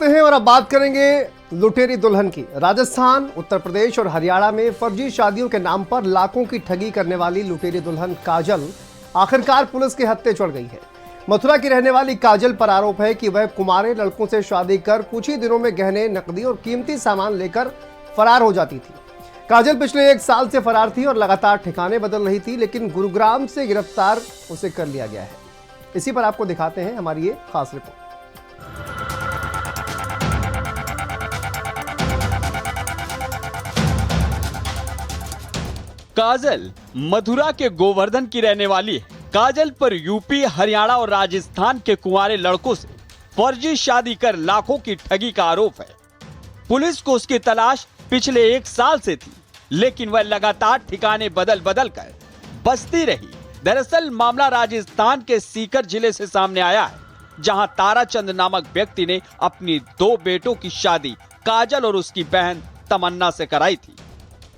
हैं और अब बात करेंगे लुटेरी दुल्हन की। राजस्थान, उत्तर प्रदेश और हरियाणा में फर्जी शादियों के नाम पर लाखों की ठगी करने वाली लुटेरी दुल्हन काजल आखिरकार पुलिस के हत्थे चढ़ गई है। मथुरा की रहने वाली काजल पर आरोप है कि वह कुंवारे लड़कों से शादी कर कुछ ही दिनों में गहने, नकदी और कीमती सामान लेकर फरार हो जाती थी। काजल पिछले 1 साल से फरार थी और लगातार ठिकाने बदल रही थी, लेकिन गुरुग्राम से गिरफ्तार उसे कर लिया गया है। इसी पर आपको दिखाते हैं हमारी ये खास रिपोर्ट। काजल मथुरा के गोवर्धन की रहने वाली है। काजल पर यूपी, हरियाणा और राजस्थान के कुंवारे लड़कों से फर्जी शादी कर लाखों की ठगी का आरोप है। पुलिस को उसकी तलाश पिछले 1 साल से थी, लेकिन वह लगातार ठिकाने बदल बदल कर बसती रही। दरअसल मामला राजस्थान के सीकर जिले से सामने आया है, जहां ताराचंद नामक व्यक्ति ने अपनी 2 बेटों की शादी काजल और उसकी बहन तमन्ना से कराई थी।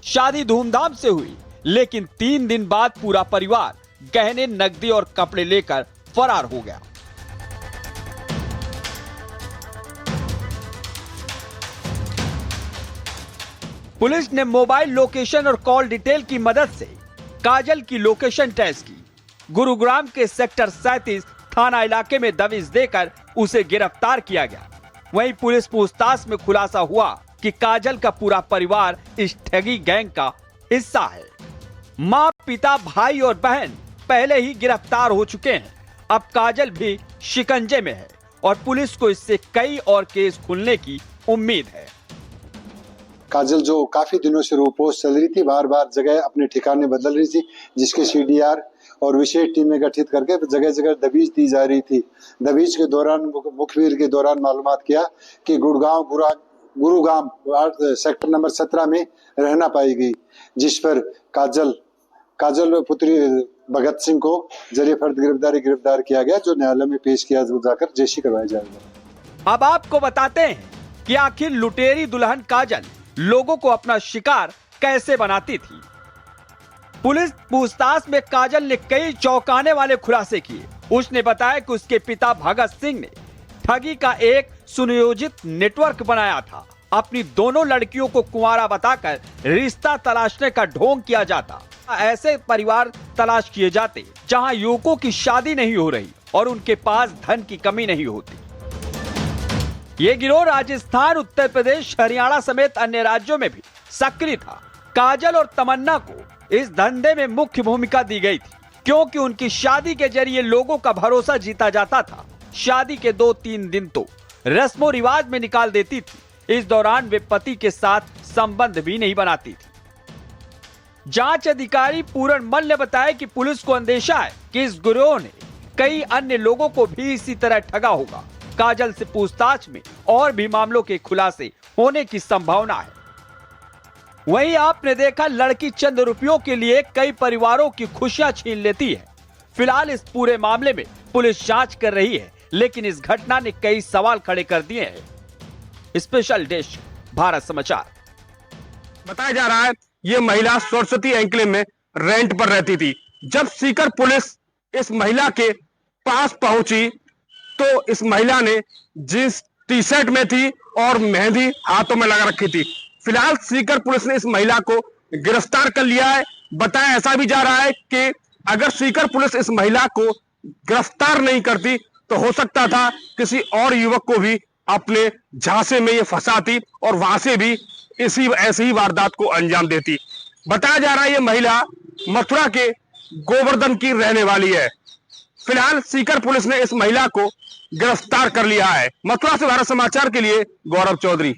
शादी धूमधाम से हुई, लेकिन 3 दिन बाद पूरा परिवार गहने, नकदी और कपड़े लेकर फरार हो गया। पुलिस ने मोबाइल लोकेशन और कॉल डिटेल की मदद से काजल की लोकेशन ट्रेस की। गुरुग्राम के सेक्टर 37 थाना इलाके में दबिश देकर उसे गिरफ्तार किया गया। वहीं पुलिस पूछताछ में खुलासा हुआ कि काजल का पूरा परिवार इस ठगी गैंग का हिस्सा है। मां, पिता, भाई और बहन पहले ही गिरफ्तार हो चुके हैं। अब काजल भी शिकंजे में है और पुलिस को इससे कई और केस खुलने की उम्मीद है। काजल जो काफी दिनों से रोपोस्ट चल रही थी, बार बार जगह अपने ठिकाने बदल रही थी, जिसके सीडीआर और विशेष टीमें गठित करके जगह जगह दबिश दी जा रही थी। दबिश के दौरान, मुखबिर के दौरान मालूमात किया कि गुरुग्राम सेक्टर नंबर 17 में रहना पाई गई, जिस पर काजल पुत्री भगत सिंह को जरिए फर्द गिरफ्तार किया गया, जो न्यायालय में पेश किया जाकर जेशी करवाया जाएगा। अब आपको बताते हैं कि आखिर लुटेरी दुल्हन काजल लोगों को अपना शिकार कैसे बनाती थी। पुलिस पूछताछ में काजल ने कई चौंकाने वाले खुलासे किए। उसने बताया कि उसके पिता भगत सिंह ने ठगी का एक सुनियोजित नेटवर्क बनाया था। अपनी दोनों लड़कियों को कुंवारा बताकर रिश्ता तलाशने का ढोंग किया जाता। ऐसे परिवार तलाश किए जाते जहां युवकों की शादी नहीं हो रही और उनके पास धन की कमी नहीं होती। ये गिरोह राजस्थान, उत्तर प्रदेश, हरियाणा समेत अन्य राज्यों में भी सक्रिय था। काजल और तमन्ना को इस धंधे में मुख्य भूमिका दी गई थी, क्योंकि उनकी शादी के जरिए लोगों का भरोसा जीता जाता था। शादी के 2-3 दिन तो रस्मों रिवाज में निकाल देती थी। इस दौरान वे पति के साथ संबंध भी नहीं बनाती थी। जांच अधिकारी पूरन मल ने बताया कि पुलिस को अंदेशा है कि इस गिरोह ने कई अन्य लोगों को भी इसी तरह ठगा होगा। काजल से पूछताछ में और भी मामलों के खुलासे होने की संभावना है। वहीं आपने देखा, लड़की चंद रुपयों के लिए कई परिवारों की खुशियां छीन लेती है। फिलहाल इस पूरे मामले में पुलिस जांच कर रही है, लेकिन इस घटना ने कई सवाल खड़े कर दिए हैं। स्पेशल डेस्क, भारत समाचार। बताया जा रहा है ये महिला सरस्वती एन्क्लेव में रेंट पर रहती थी। जब सीकर पुलिस इस महिला के पास पहुंची तो इस महिला ने जींस टी-शर्ट में थी और मेहंदी हाथों में लगा रखी थी। फिलहाल सीकर पुलिस ने इस महिला को गिरफ्तार कर लिया है। बताया ऐसा भी जा रहा है कि अगर सीकर पुलिस इस महिला को गिरफ्तार नहीं करती तो हो सकता था किसी और युवक को भी अपने झांसे में ये फंसाती और वहां से भी ऐसी ही वारदात को अंजाम देती। बताया जा रहा है ये महिला मथुरा के गोवर्धन की रहने वाली है। फिलहाल सीकर पुलिस ने इस महिला को गिरफ्तार कर लिया है। मथुरा से भारत समाचार के लिए गौरव चौधरी।